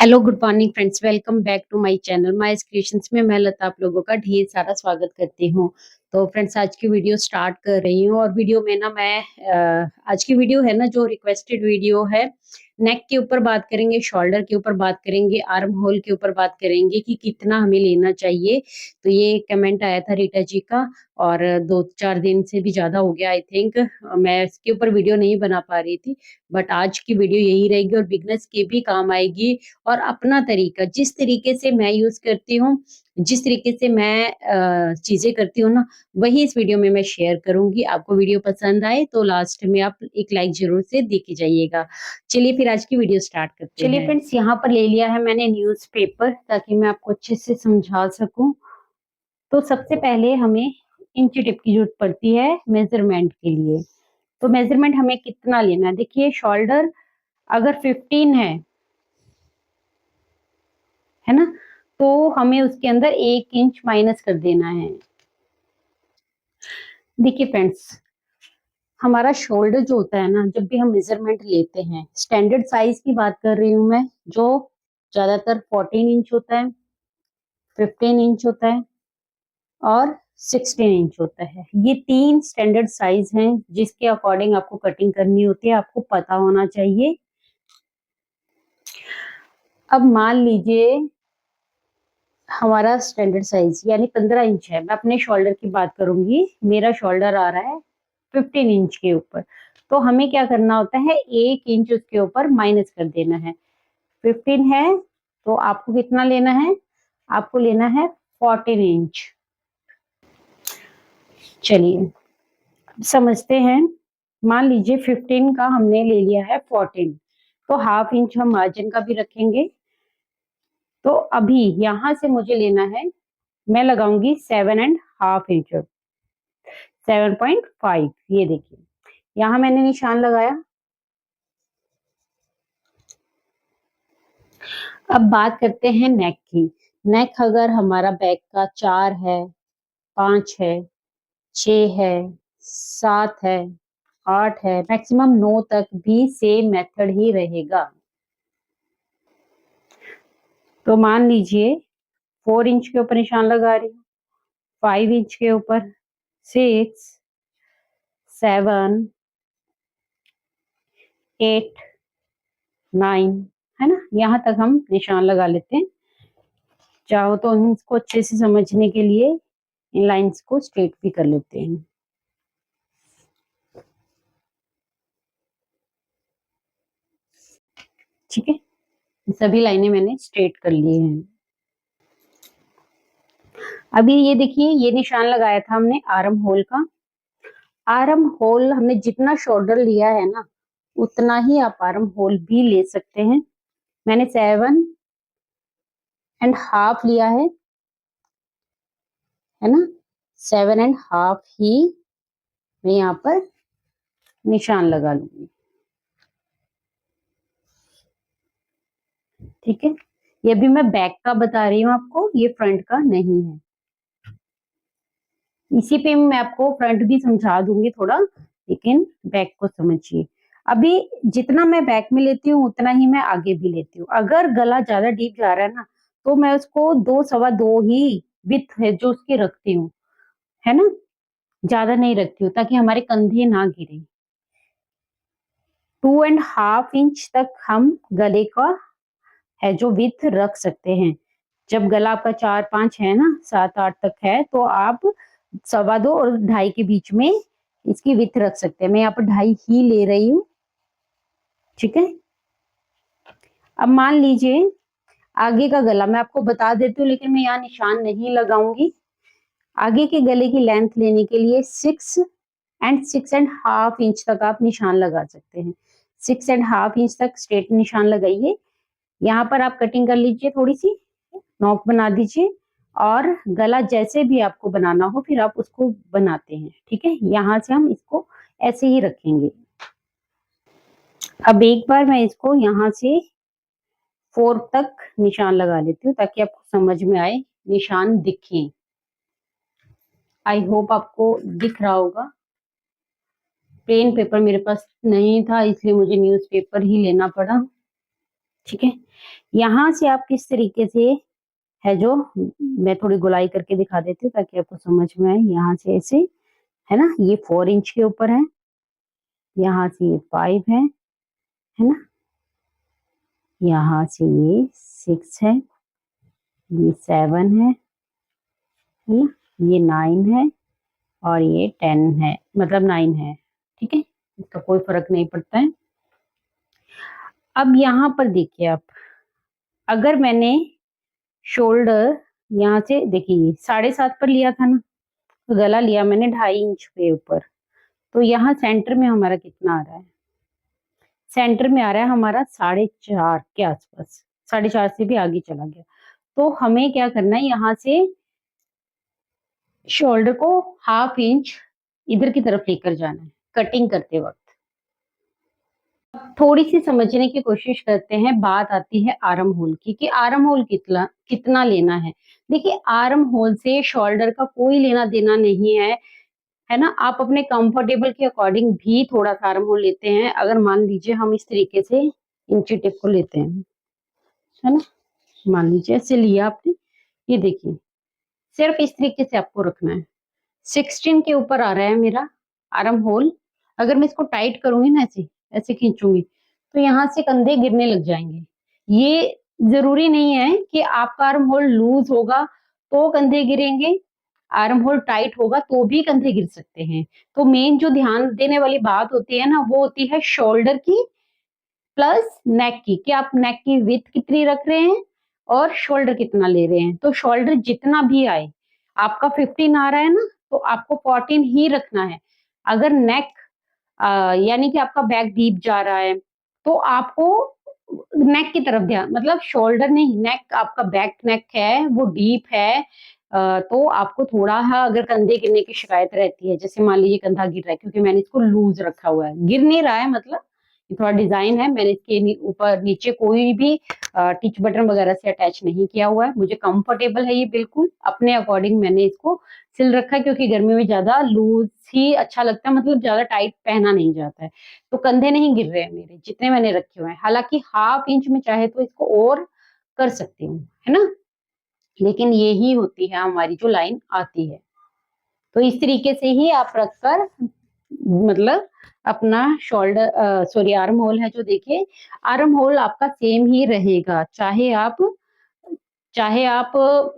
Hello good morning friends, welcome back to my channel my creations में मैं लता आप लोगों का ढेर सारा स्वागत करती हूँ। तो फ्रेंड्स, आज की वीडियो स्टार्ट कर रही हूँ और वीडियो में ना मैं आज की वीडियो है ना जो रिक्वेस्टेड वीडियो है, नेक के ऊपर बात करेंगे, शोल्डर के ऊपर बात करेंगे, आर्म होल के ऊपर बात करेंगे कि कितना हमें लेना चाहिए। तो ये कमेंट आया था रीटा जी का और 2-4 दिन से भी ज्यादा हो गया आई थिंक। मैं इसके ऊपर वीडियो नहीं बना पा रही थी, बट आज की वीडियो यही रहेगी और बिगनर्स के भी काम आएगी। और अपना तरीका, जिस तरीके से मैं यूज करती हूँ, जिस तरीके से मैं चीजें करती हूँ ना, वही इस वीडियो में मैं शेयर करूंगी। आपको वीडियो पसंद आए तो लास्ट में आप एक लाइक जरूर से दे के जाइएगा। चलिए फिर आज की वीडियो स्टार्ट करते हैं। चलिए फ्रेंड्स, यहाँ पर ले लिया है मैंने न्यूज़पेपर ताकि मैं आपको अच्छे से समझा सकूं। तो सबसे पहले हमें इंची टेप की जरूरत पड़ती है मेजरमेंट के लिए। तो मेजरमेंट हमें कितना लेना है, देखिए शोल्डर अगर 15 है ना, तो हमें उसके अंदर 1 इंच माइनस कर देना है। देखिए फ्रेंड्स, हमारा शोल्डर जो होता है ना, जब भी हम मेजरमेंट लेते हैं, स्टैंडर्ड साइज की बात कर रही हूँ मैं, जो ज्यादातर 14 इंच होता है, 15 इंच होता है और 16 इंच होता है। ये 3 स्टैंडर्ड साइज हैं जिसके अकॉर्डिंग आपको कटिंग करनी होती है, आपको पता होना चाहिए। अब मान लीजिए हमारा स्टैंडर्ड साइज यानी 15 इंच है, मैं अपने शोल्डर की बात करूंगी, मेरा शोल्डर आ रहा है 15 इंच के ऊपर। तो हमें क्या करना होता है, 1 इंच उसके ऊपर माइनस कर देना है। 15 है तो आपको कितना लेना है, आपको लेना है 14 इंच। चलिए समझते हैं। मान लीजिए 15 का हमने ले लिया है 14, तो हाफ इंच हम मार्जिन का भी रखेंगे। तो अभी यहां से मुझे लेना है, मैं लगाऊंगी 7.5 इंच, 7.5। ये देखिए यहां मैंने निशान लगाया। अब बात करते हैं नेक की। नेक अगर हमारा बैक का 4 है, 5 है, 6 है, 7 है, 8 है, मैक्सिमम 9 तक भी सेम मेथड ही रहेगा। तो मान लीजिए 4 इंच के ऊपर निशान लगा रही हूँ, 5 इंच के ऊपर, 6, 7, 8, 9, है ना, यहाँ तक हम निशान लगा लेते हैं। चाहो तो हम इसको अच्छे से समझने के लिए इन लाइंस को स्ट्रेट भी कर लेते हैं। ठीक है, सभी लाइनें मैंने स्ट्रेट कर ली हैं। अभी ये देखिए, ये निशान लगाया था हमने आर्म होल का। आर्म होल हमने जितना शोल्डर लिया है ना, उतना ही आप आर्म होल भी ले सकते हैं। मैंने 7.5 लिया है ना, 7.5 ही मैं यहाँ पर निशान लगा लूंगी। ठीक है, ये भी मैं बैक का बता रही हूँ आपको, ये फ्रंट का नहीं है। इसी पे मैं आपको फ्रंट भी समझा दूंगी थोड़ा, लेकिन बैक को समझिए। अभी जितना मैं बैक में लेती हूँ उतना ही मैं आगे भी लेती हूँ। अगर गला ज्यादा डीप जा रहा है ना, तो मैं उसको 2, 2.25 ही विथ है जो उसकी रखती हूँ, है ना, ज्यादा नहीं रखती हूँ ताकि हमारे कंधे ना गिरे। 2.5 इंच तक हम गले का है जो विथ रख सकते हैं। जब गला आपका 4-5 है ना, 7-8 तक है, तो आप 2.25 और 2.5 के बीच में इसकी विथ रख सकते हैं। मैं यहाँ पर 2.5 ही ले रही हूँ। ठीक है, अब मान लीजिए आगे का गला मैं आपको बता देती हूँ, लेकिन मैं यहाँ निशान नहीं लगाऊंगी। आगे के गले की लेंथ लेने के लिए 6.5 इंच तक आप निशान लगा सकते हैं। 6.5 इंच तक स्ट्रेट निशान लगाइए। यहाँ पर आप कटिंग कर लीजिए, थोड़ी सी नॉक बना दीजिए और गला जैसे भी आपको बनाना हो फिर आप उसको बनाते हैं। ठीक है, यहाँ से हम इसको ऐसे ही रखेंगे। अब एक बार मैं इसको यहाँ से 4 तक निशान लगा लेती हूँ ताकि आपको समझ में आए, निशान दिखे। आई होप आपको दिख रहा होगा। पेन पेपर मेरे पास नहीं था, इसलिए मुझे न्यूज़पेपर ही लेना पड़ा। ठीक है। यहाँ से आप किस तरीके से है जो, मैं थोड़ी गोलाई करके दिखा देती हूँ ताकि आपको समझ में आए। यहाँ से ऐसे है ना, ये 4 इंच के ऊपर है, यहाँ से ये 5 है ना, यहाँ से ये 6 है, ये 7 है ना, ये 9 है और ये 10 है, मतलब 9 है। ठीक है, इसका कोई फर्क नहीं पड़ता है। अब यहाँ पर देखिए आप, अगर मैंने शोल्डर यहाँ से देखिए 7.5 पर लिया था ना, तो गला लिया मैंने 2.5 इंच के ऊपर, तो यहाँ सेंटर में हमारा कितना आ रहा है? सेंटर में आ रहा है हमारा 4.5 के आसपास, 4.5 से भी आगे चला गया। तो हमें क्या करना है, यहाँ से शोल्डर को 1/2 इंच इधर की तरफ लेकर जाना है कटिंग करते वक्त। थोड़ी सी समझने की कोशिश करते हैं। बात आती है आर्म होल की, कि आर्म होल कितना कितना लेना है। देखिए, आर्म होल से शोल्डर का कोई लेना देना नहीं है ना। आप अपने कंफर्टेबल के अकॉर्डिंग भी थोड़ा सा आर्म होल लेते हैं। अगर मान लीजिए हम इस तरीके से इंची टेप को लेते हैं, है ना, मान लीजिए ऐसे लिया आपने, ये देखिए सिर्फ इस तरीके से आपको रखना है। 16 के ऊपर आ रहा है मेरा आर्म होल। अगर मैं इसको टाइट करूंगी ना, ऐसे ऐसे खींचूंगी, तो यहाँ से कंधे गिरने लग जाएंगे। ये जरूरी नहीं है कि आपका आर्म होल लूज होगा तो कंधे गिरेंगे, आर्म होल टाइट होगा तो भी कंधे गिर सकते हैं। तो मेन जो ध्यान देने वाली बात होती है ना, वो होती है शोल्डर की प्लस नेक की, कि आप नेक की विड्थ कितनी रख रहे हैं और शोल्डर कितना ले रहे हैं। तो शोल्डर जितना भी आए, आपका 15 आ रहा है ना, तो आपको 14 ही रखना है। अगर नेक यानी कि आपका बैक डीप जा रहा है, तो आपको नेक की तरफ ध्यान, मतलब शोल्डर नहीं, नेक आपका बैक नेक है वो डीप है, तो आपको थोड़ा सा अगर कंधे गिरने की शिकायत रहती है, जैसे मान लीजिए कंधा गिर रहा है क्योंकि मैंने इसको लूज रखा हुआ है, गिर नहीं रहा है, मतलब ये थोड़ा डिजाइन है, मैंने इसके ऊपर नीचे कोई भी टिच बटन वगैरह से अटैच नहीं किया हुआ है। मुझे कंफर्टेबल है ये, बिल्कुल अपने अकॉर्डिंग मैंने इसको सिल रखा है, क्योंकि गर्मी में ज्यादा लूज ही अच्छा लगता है, मतलब ज्यादा टाइट पहना नहीं जाता है। तो कंधे नहीं गिर रहे हैं मेरे जितने मैंने रखे हुए हैं। हालांकि 1/2 इंच में चाहे तो इसको और कर सकती हूँ, है ना, लेकिन ये ही होती है हमारी जो लाइन आती है। तो इस तरीके से ही आप रखकर, मतलब अपना शोल्डर सॉरी आर्म होल है जो, देखिए आर्म होल आपका सेम ही रहेगा, चाहे आप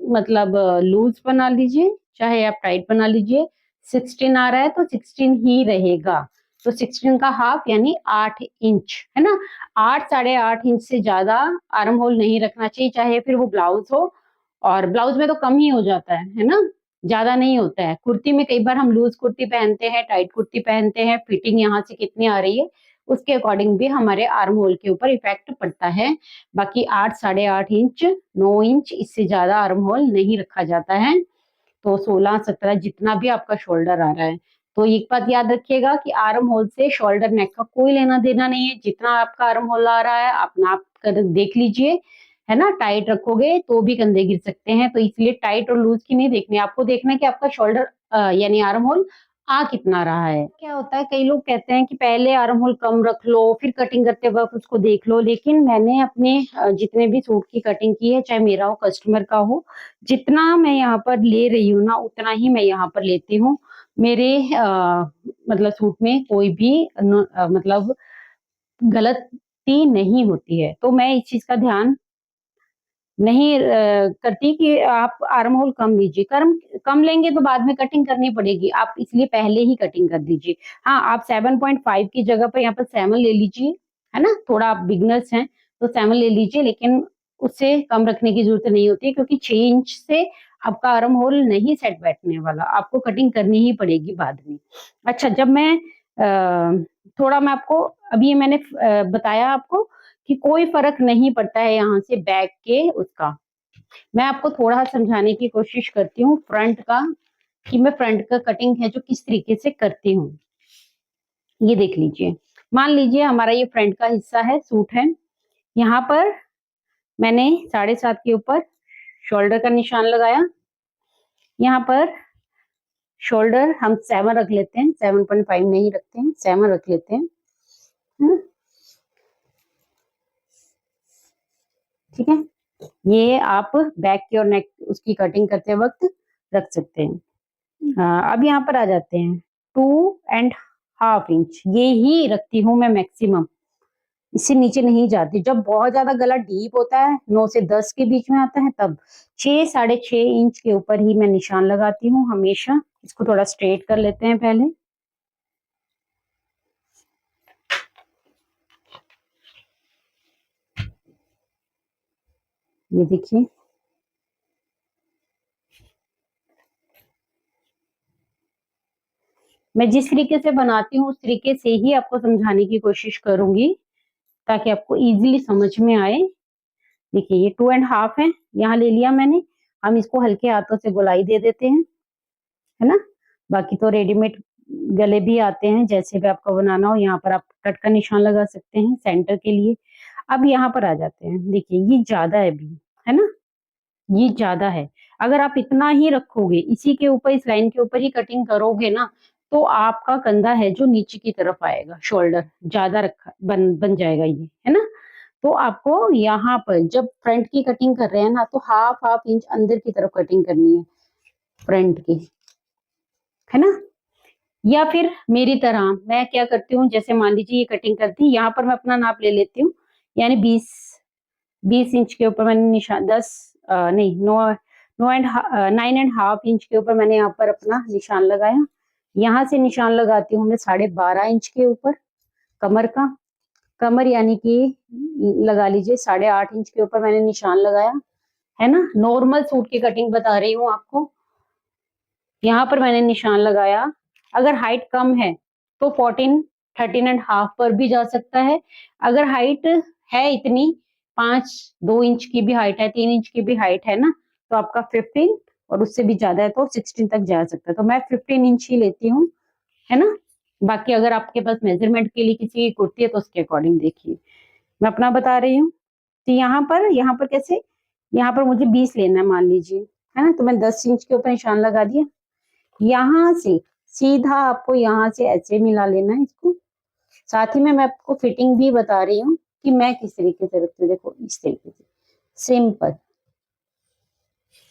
मतलब लूज बना लीजिए, चाहे आप टाइट बना लीजिए। 16 आ रहा है तो 16 ही रहेगा। तो 16 का हाफ यानी 8 इंच, है ना। 8 साढ़े 8 इंच से ज्यादा आर्म होल नहीं रखना चाहिए, चाहे फिर वो ब्लाउज हो। और ब्लाउज में तो कम ही हो जाता है ना, ज्यादा नहीं होता है। कुर्ती में कई बार हम लूज कुर्ती पहनते हैं, टाइट कुर्ती पहनते हैं, फिटिंग यहाँ से कितनी आ रही है उसके अकॉर्डिंग भी हमारे आर्म होल के ऊपर इफेक्ट पड़ता है। बाकी 8 साढ़े 8 इंच, 9 इंच, इससे ज्यादा आर्म होल नहीं रखा जाता है। तो 16 17 जितना भी आपका शोल्डर आ रहा है, तो एक बात याद रखिएगा कि आर्म होल से शोल्डर नेक का कोई लेना देना नहीं है। जितना आपका आर्म होल आ रहा है आप नाप कर देख लीजिए, है ना। टाइट रखोगे तो भी कंधे गिर सकते हैं, तो इसलिए टाइट और लूज की नहीं देखनी, आपको देखना है कि आपका शोल्डर यानी आर्म होल आ कितना रहा है। क्या होता है, कई लोग कहते हैं कि पहले आर्म होल कम रख लो फिर कटिंग करते वक्त उसको देख लो, लेकिन मैंने अपने जितने भी सूट की कटिंग की है, चाहे मेरा हो कस्टमर का हो, जितना मैं यहाँ पर ले रही हूँ ना उतना ही मैं यहाँ पर लेती हूँ। मेरे मतलब सूट में कोई भी मतलब गलती नहीं होती है, तो मैं इस चीज का ध्यान नहीं करती कि आप आर्म होल कम लीजिए। कम लेंगे तो बाद में कटिंग करनी पड़ेगी, आप इसलिए पहले ही कटिंग कर दीजिए। हाँ, आप 7.5 की जगह पर यहाँ पर 7 ले लीजिए, है ना। थोड़ा आप बिगनर्स हैं तो 7 ले लीजिए, लेकिन उससे कम रखने की जरूरत नहीं होती है, क्योंकि 6 इंच से आपका आर्म होल नहीं सेट बैठने वाला, आपको कटिंग करनी ही पड़ेगी बाद में। अच्छा, जब मैं थोड़ा मैं आपको अभी मैंने बताया आपको कि कोई फर्क नहीं पड़ता है यहाँ से बैक के उसका। मैं आपको थोड़ा समझाने की कोशिश करती हूँ फ्रंट का, कि मैं फ्रंट का कटिंग है जो किस तरीके से करती हूँ। ये देख लीजिए, मान लीजिए हमारा ये फ्रंट का हिस्सा है, सूट है। यहाँ पर मैंने 7.5 के ऊपर शोल्डर का निशान लगाया। यहाँ पर शोल्डर हम 7 रख लेते हैं, 7.5 नहीं रखते हैं, 7 रख लेते हैं, है ना। ठीक है, ये आप बैक की और नेक उसकी कटिंग करते वक्त रख सकते हैं। अब यहाँ पर आ जाते हैं 2.5 इंच, ये ही रखती हूँ मैं मैक्सिमम, इससे नीचे नहीं जाती। जब बहुत ज्यादा गला डीप होता है 9 से 10 के बीच में आता है तब 6 साढ़े 6 इंच के ऊपर ही मैं निशान लगाती हूँ हमेशा। इसको थोड़ा स्ट्रेट कर लेते हैं पहले। ये देखिए, मैं जिस तरीके से बनाती हूँ उस तरीके से ही आपको समझाने की कोशिश करूंगी ताकि आपको इजीली समझ में आए। देखिए ये 2.5 है, यहाँ ले लिया मैंने। हम इसको हल्के हाथों से गोलाई दे देते हैं, है ना। बाकी तो रेडीमेड गले भी आते हैं, जैसे भी आपको बनाना हो। यहाँ पर आप कट का निशान लगा सकते हैं सेंटर के लिए। अब यहाँ पर आ जाते हैं, देखिए ये ज्यादा है भी, है ना, ये ज्यादा है। अगर आप इतना ही रखोगे, इसी के ऊपर, इस लाइन के ऊपर ही कटिंग करोगे ना, तो आपका कंधा है जो नीचे की तरफ आएगा, शोल्डर ज्यादा रखा बन जाएगा ये, है ना। तो आपको यहाँ पर जब फ्रंट की कटिंग कर रहे हैं ना, तो हाफ हाफ इंच अंदर की तरफ कटिंग करनी है फ्रंट की, है ना। या फिर मेरी तरह मैं क्या करती हूँ, जैसे मान लीजिए ये कटिंग करती, यहाँ पर मैं अपना नाप ले लेती हूँ, यानी 20 इंच के ऊपर मैंने निशान, 9.5 इंच के ऊपर मैंने यहाँ पर अपना निशान लगाया। यहाँ से निशान लगाती हूँ मैं 12.5 इंच के ऊपर कमर का, कमर यानी कि लगा लीजिए 8.5 इंच के ऊपर मैंने निशान लगाया, है ना। नॉर्मल सूट की कटिंग बता रही हूँ आपको। यहाँ पर मैंने निशान लगाया। अगर हाइट कम है तो 13.5 पर भी जा सकता है। अगर हाइट है इतनी, 2 इंच की भी हाइट है, 3 इंच की भी हाइट है ना, तो आपका 15, और उससे भी ज्यादा है तो 16 तक जा सकता है। तो मैं 15 इंच ही लेती हूँ, है ना। बाकी अगर आपके पास मेजरमेंट के लिए किसी की कुर्ती है तो उसके अकॉर्डिंग देखिए, मैं अपना बता रही हूँ। तो यहाँ पर कैसे, यहाँ पर मुझे 20 लेना है मान लीजिए, है ना, तो मैं 10 इंच के ऊपर निशान लगा दिया। यहाँ से सीधा आपको यहाँ से ऐसे मिला लेना है इसको। साथ ही में मैं आपको फिटिंग भी बता रही हूँ कि मैं किस तरीके से रखती हूँ। देखो इस तरीके से, सिंपल,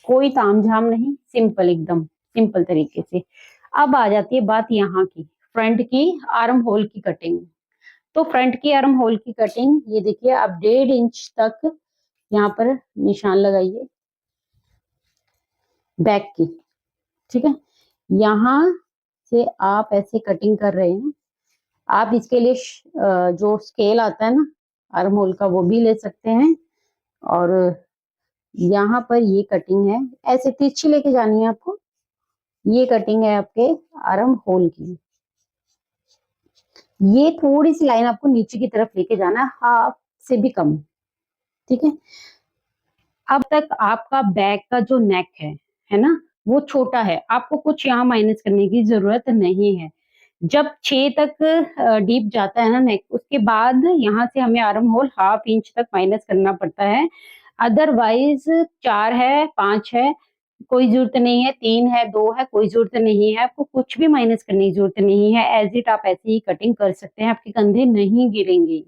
कोई तामझाम नहीं, सिंपल, एकदम सिंपल तरीके से। अब आ जाती है बात यहाँ की, फ्रंट की आर्म होल की कटिंग। तो फ्रंट की आर्म होल की कटिंग, ये देखिए आप 1.5 इंच तक यहाँ पर निशान लगाइए बैक की, ठीक है। यहाँ से आप ऐसे कटिंग कर रहे हैं। आप इसके लिए जो स्केल आता है ना आर्म होल का, वो भी ले सकते हैं। और यहाँ पर ये कटिंग है, ऐसे तिरछी लेके जानी है आपको। ये कटिंग है आपके आर्म होल की। ये थोड़ी सी लाइन आपको नीचे की तरफ लेके जाना है, हाफ से भी कम, ठीक है। अब तक आपका बैक का जो नेक है ना, वो छोटा है, आपको कुछ यहाँ माइनस करने की जरूरत नहीं है। जब 6 तक डीप जाता है ना नेक, उसके बाद यहाँ से हमें आर्म होल हाफ इंच तक माइनस करना पड़ता है। अदरवाइज 4 है, 5 है, कोई जरूरत नहीं है, 3 है, 2 है, कोई जरूरत नहीं है, आपको कुछ भी माइनस करने की जरूरत नहीं है। एज इट आप ऐसे ही कटिंग कर सकते हैं, आपके कंधे नहीं गिरेंगे।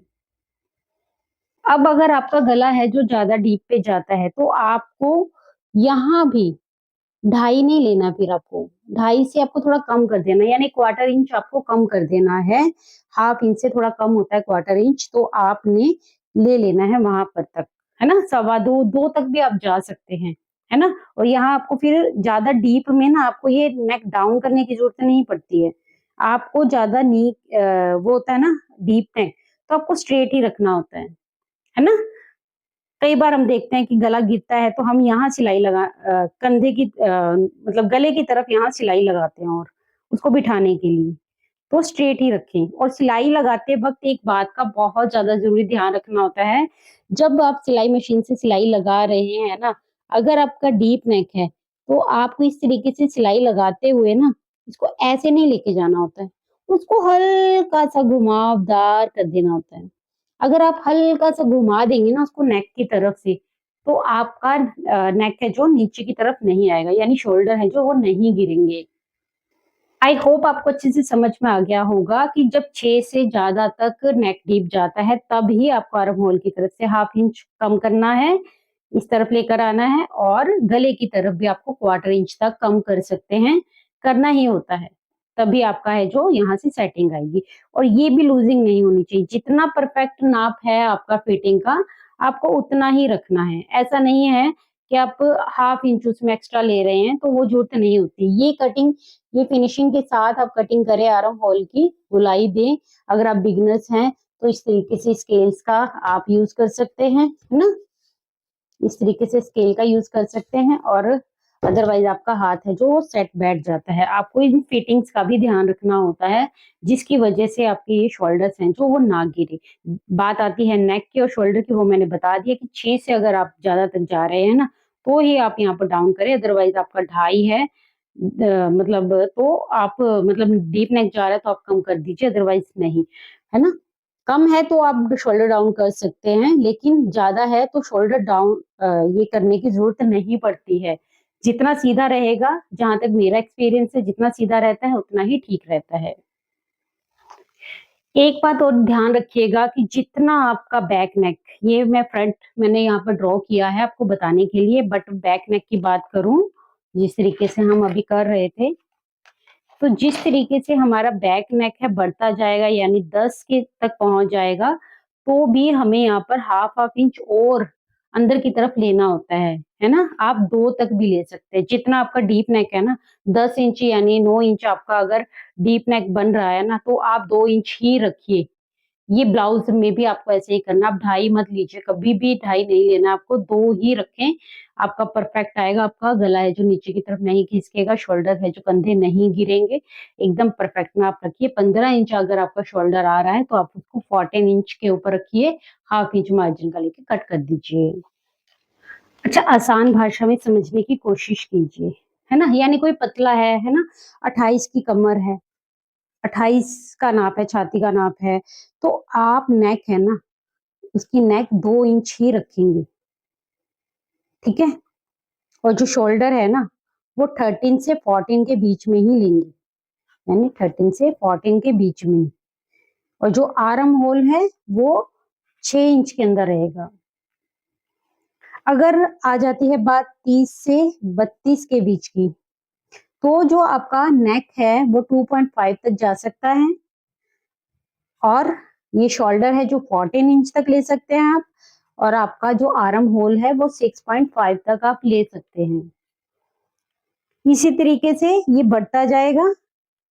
अब अगर आपका गला है जो ज्यादा डीप पे जाता है, तो आपको यहाँ भी 2.5 नहीं लेना, फिर आपको 2.5 से आपको थोड़ा कम कर देना, यानी 1/4 इंच आपको कम कर देना है। हाफ इंच से थोड़ा कम होता है 1/4 इंच, तो आपने ले लेना है वहां पर तक, है ना। 2.25 तक भी आप जा सकते हैं, है ना। और यहाँ आपको फिर ज्यादा डीप में ना आपको ये नेक डाउन करने की जरूरत नहीं पड़ती है। आपको ज्यादा नी वो होता है ना डीप नेक, तो आपको स्ट्रेट ही रखना होता है ना। कई बार हम देखते हैं कि गला गिरता है तो हम यहाँ सिलाई कंधे की मतलब गले की तरफ यहाँ सिलाई लगाते हैं, और उसको बिठाने के लिए। तो स्ट्रेट ही रखें। और सिलाई लगाते वक्त एक बात का बहुत ज्यादा जरूरी ध्यान रखना होता है, जब आप सिलाई मशीन से सिलाई लगा रहे हैं ना, अगर आपका डीप नेक है तो आपको इस तरीके से सिलाई लगाते हुए ना इसको ऐसे नहीं लेके जाना होता है, उसको हल्का सा घुमावदार कर देना होता है। अगर आप हल्का सा घुमा देंगे ना उसको नेक की तरफ से, तो आपका नेक है जो नीचे की तरफ नहीं आएगा, यानी शोल्डर है जो वो नहीं गिरेंगे। आई होप आपको अच्छे से समझ में आ गया होगा कि जब 6 से ज्यादा तक नेक डीप जाता है तभी आपको आर्म होल की तरफ से हाफ इंच कम करना है, इस तरफ लेकर आना है, और गले की तरफ भी आपको क्वार्टर इंच तक कम कर सकते हैं, करना ही होता है। तभी आपका है जो यहाँ से सेटिंग आएगी। और ये भी लूजिंग नहीं होनी चाहिए, जितना परफेक्ट नाप है आपका फिटिंग का आपको उतना ही रखना है। ऐसा नहीं है कि आप हाफ इंच उसमें एक्स्ट्रा ले रहे हैं, तो वो जरूरत नहीं होती। ये फिनिशिंग के साथ आप कटिंग करें आर्म होल की, गोलाई दें। अगर आप बिगिनर्स हैं तो इस तरीके से स्केल्स का आप यूज कर सकते हैं, है ना। इस तरीके से स्केल का यूज कर सकते हैं, और अदरवाइज आपका हाथ है जो सेट बैठ जाता है। आपको इन फिटिंग्स का भी ध्यान रखना होता है, जिसकी वजह से आपके ये शोल्डर्स हैं जो वो ना गिरे। बात आती है नेक की और शोल्डर की, वो मैंने बता दिया कि 6 से अगर आप ज्यादा तक जा रहे हैं ना, तो ही आप यहाँ पर डाउन करें। अदरवाइज आपका 2.5 है, मतलब तो आप मतलब डीप नेक जा रहा है तो आप कम कर दीजिए, अदरवाइज नहीं, है ना। कम है तो आप शोल्डर डाउन कर सकते हैं, लेकिन ज्यादा है तो शोल्डर डाउन ये करने की जरूरत नहीं पड़ती है। जितना सीधा रहेगा, जहां तक मेरा एक्सपीरियंस है, जितना सीधा रहता है उतना ही ठीक रहता है। एक बात और ध्यान रखिएगा कि जितना आपका बैक नेक, ये मैंने यहाँ पर ड्रॉ किया है आपको बताने के लिए, बट बैक नेक की बात करूं जिस तरीके से हम अभी कर रहे थे, तो जिस तरीके से हमारा बैक नेक है बढ़ता जाएगा, यानी 10 के तक पहुंच जाएगा, तो भी हमें यहाँ पर हाफ हाफ इंच और अंदर की तरफ लेना होता है ना। आप 2 तक भी ले सकते हैं, जितना आपका डीप नेक है ना, 10 इंच यानी 9 इंच आपका अगर डीप नेक बन रहा है ना, तो आप 2 इंच ही रखिए। ये ब्लाउज में भी आपको ऐसे ही करना, आप 2.5 मत लीजिए, कभी भी 2.5 नहीं लेना आपको, 2 ही रखें। आपका परफेक्ट आएगा, आपका गला है जो नीचे की तरफ नहीं खिसकेगा, शोल्डर है जो कंधे नहीं गिरेंगे, एकदम परफेक्ट में आप रखिए। 15 इंच अगर आपका शोल्डर आ रहा है तो आप उसको 14 इंच के ऊपर रखिए, हाफ इंच मार्जिन का लेके कट कर दीजिए। अच्छा, आसान भाषा में समझने की कोशिश कीजिए, है ना। यानी कोई पतला है ना, 28 की कमर है, 28 का नाप है, छाती का नाप है, तो आप नेक है ना, उसकी नेक 2 इंच ही रखेंगे, ठीक है। और जो शोल्डर है ना, वो 13 से 14 के बीच में ही लेंगे, यानी 13 से 14 के बीच में ही। और जो आर्म होल है वो 6 इंच के अंदर रहेगा। अगर आ जाती है बात 30 से 32 के बीच की, तो जो आपका नेक है वो 2.5 तक जा सकता है, और ये शोल्डर है जो 14 इंच तक ले सकते हैं आप, और आपका जो आर्म होल है वो 6.5 तक आप ले सकते हैं। इसी तरीके से ये बढ़ता जाएगा।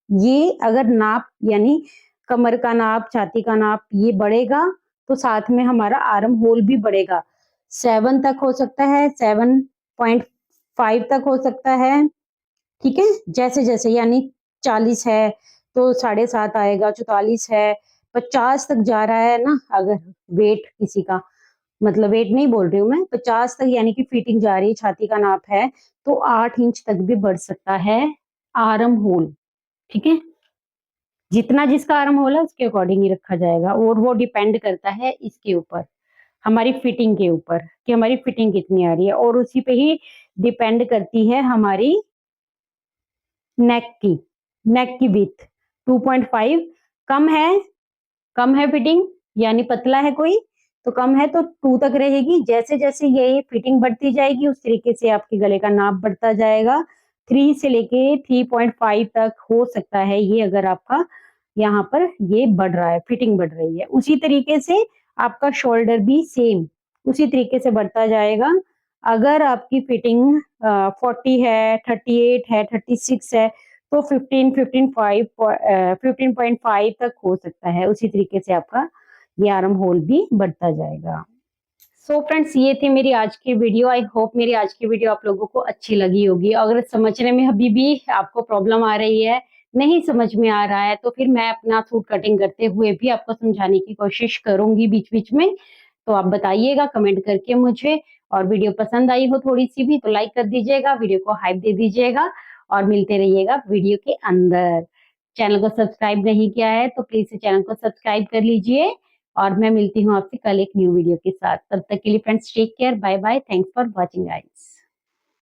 ये अगर नाप यानी कमर का नाप, छाती का नाप ये बढ़ेगा, तो साथ में हमारा आर्म होल भी बढ़ेगा। 7 तक हो सकता है, 7.5 तक हो सकता है, ठीक है। जैसे जैसे यानी 40 है तो 7.5 आएगा, 44 है, 50 तक जा रहा है ना, अगर वेट किसी का, मतलब वेट नहीं बोल रही हूँ मैं, 50 तक यानी कि फिटिंग जा रही है, छाती का नाप है, तो 8 इंच तक भी बढ़ सकता है आर्म होल, ठीक है। जितना जिसका आर्म होल है उसके अकॉर्डिंग ही रखा जाएगा, और वो डिपेंड करता है इसके ऊपर, हमारी फिटिंग के ऊपर, कि हमारी फिटिंग कितनी आ रही है, और उसी पे ही डिपेंड करती है हमारी नेक की नेक की विथ। 2.5 कम है, कम है फिटिंग, यानी पतला है कोई तो कम है तो 2 तक रहेगी। जैसे जैसे ये फिटिंग बढ़ती जाएगी उस तरीके से आपके गले का नाप बढ़ता जाएगा। 3 से लेके 3.5 तक हो सकता है ये, अगर आपका यहाँ पर ये बढ़ रहा है, फिटिंग बढ़ रही है। उसी तरीके से आपका शोल्डर भी सेम उसी तरीके से बढ़ता जाएगा। अगर आपकी फिटिंग 40 है, 38 है, 36 है, तो 15.5 तक हो सकता है। उसी तरीके से आपका ये आर्म होल भी बढ़ता जाएगा। सो फ्रेंड्स, ये थी मेरी आज की वीडियो। आई होप मेरी आज की वीडियो आप लोगों को अच्छी लगी होगी। अगर समझने में अभी भी आपको प्रॉब्लम आ रही है, नहीं समझ में आ रहा है, तो फिर मैं अपना सूट कटिंग करते हुए भी आपको समझाने की कोशिश करूंगी बीच बीच में। तो आप बताइएगा कमेंट करके मुझे, और वीडियो पसंद आई हो थोड़ी सी भी तो लाइक कर दीजिएगा, वीडियो को हाइप दे दीजिएगा, और मिलते रहिएगा वीडियो के अंदर। चैनल को सब्सक्राइब नहीं किया है तो प्लीज चैनल को सब्सक्राइब कर लीजिए, और मैं मिलती हूँ आपसे कल एक न्यू वीडियो के साथ। तब तक के लिए friends take care, bye bye, thanks for watching guys.